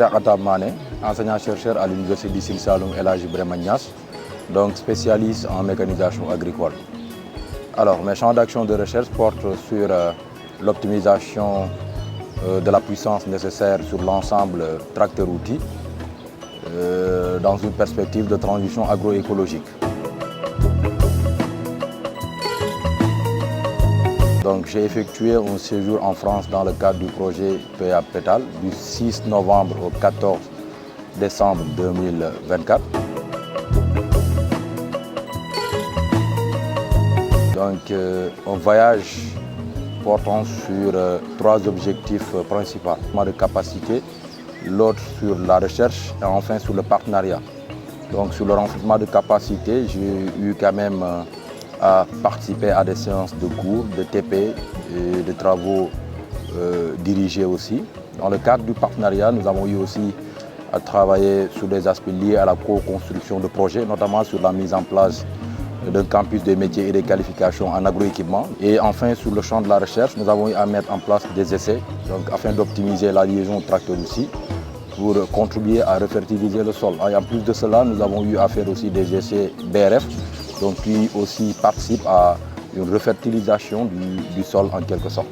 Cheikh Atab Mané, enseignant-chercheur à l'Université du Sine Saloum El Hadji Ibrahima Niass, donc spécialiste en mécanisation agricole. Alors, mes champs d'action de recherche portent sur l'optimisation de la puissance nécessaire sur l'ensemble tracteur-outil dans une perspective de transition agroécologique. Donc, j'ai effectué un séjour en France dans le cadre du projet PA Pétal du 6 novembre au 14 décembre 2024. Donc, un voyage portant sur trois objectifs principaux, de capacité, l'autre sur la recherche et enfin sur le partenariat. Donc, sur le renforcement de capacité, j'ai eu quand même à participer à des séances de cours, de TP et de travaux dirigés aussi. Dans le cadre du partenariat, nous avons eu aussi à travailler sur des aspects liés à la co-construction de projets, notamment sur la mise en place d'un campus des métiers et des qualifications en agroéquipement. Et enfin, sur le champ de la recherche, nous avons eu à mettre en place des essais donc, afin d'optimiser la liaison tracteur-outil pour contribuer à refertiliser le sol. Et en plus de cela, nous avons eu à faire aussi des essais BRF, donc qui aussi participent à une refertilisation du sol en quelque sorte.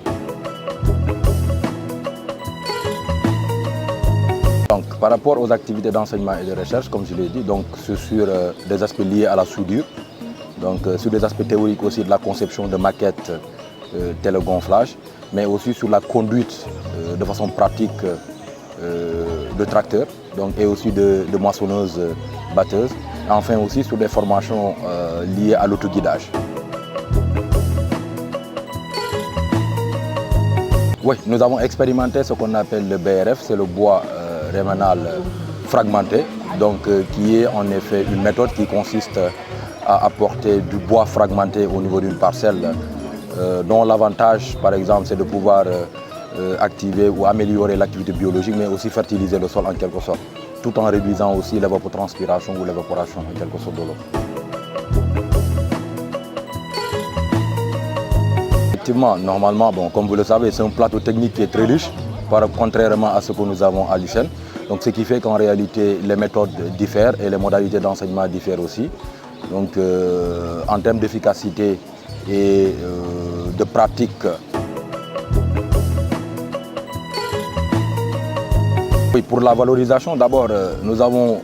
Donc, par rapport aux activités d'enseignement et de recherche, comme je l'ai dit, c'est sur des aspects liés à la soudure, donc sur des aspects théoriques aussi de la conception de maquettes télégonflage, mais aussi sur la conduite de façon pratique de tracteurs et aussi de moissonneuses batteuses. Et enfin aussi sur des formations liées à l'autoguidage. Oui, nous avons expérimenté ce qu'on appelle le BRF, c'est le bois rémanal fragmenté, donc qui est en effet une méthode qui consiste à apporter du bois fragmenté au niveau d'une parcelle, dont l'avantage, par exemple, c'est de pouvoir activer ou améliorer l'activité biologique, mais aussi fertiliser le sol en quelque sorte, tout en réduisant aussi l'évapotranspiration ou l'évaporation en quelque sorte de l'eau. Effectivement, normalement, comme vous le savez, c'est un plateau technique qui est très riche, contrairement à ce que nous avons à l'USSEN. Donc, ce qui fait qu'en réalité, les méthodes diffèrent et les modalités d'enseignement diffèrent aussi. Donc, en termes d'efficacité et de pratique, oui, pour la valorisation, d'abord, nous avons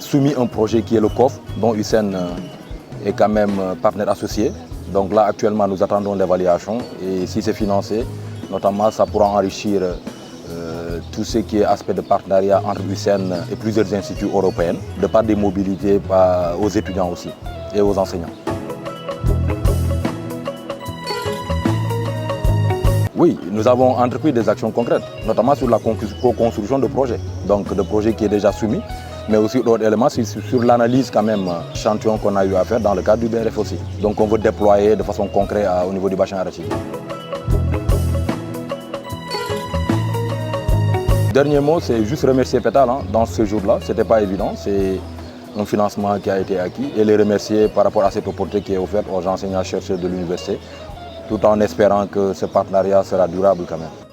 soumis un projet qui est le COF, dont USSEN est quand même partenaire associé. Donc là, actuellement, nous attendons l'évaluation et si c'est financé, notamment, ça pourra enrichir tout ce qui est aspect de partenariat entre USSEN et plusieurs instituts européens, de par des mobilités aux étudiants aussi et aux enseignants. Oui, nous avons entrepris des actions concrètes, notamment sur la co-construction de projets, donc de projets qui est déjà soumis, mais aussi d'autres éléments sur l'analyse quand même échantillon qu'on a eu à faire dans le cadre du BRF aussi. Donc on veut déployer de façon concrète au niveau du bassin arachidier. Dernier mot, c'est juste remercier Pétal dans ce jour-là, ce n'était pas évident, c'est un financement qui a été acquis et les remercier par rapport à cette opportunité qui est offerte aux enseignants-chercheurs de l'université, tout en espérant que ce partenariat sera durable quand même.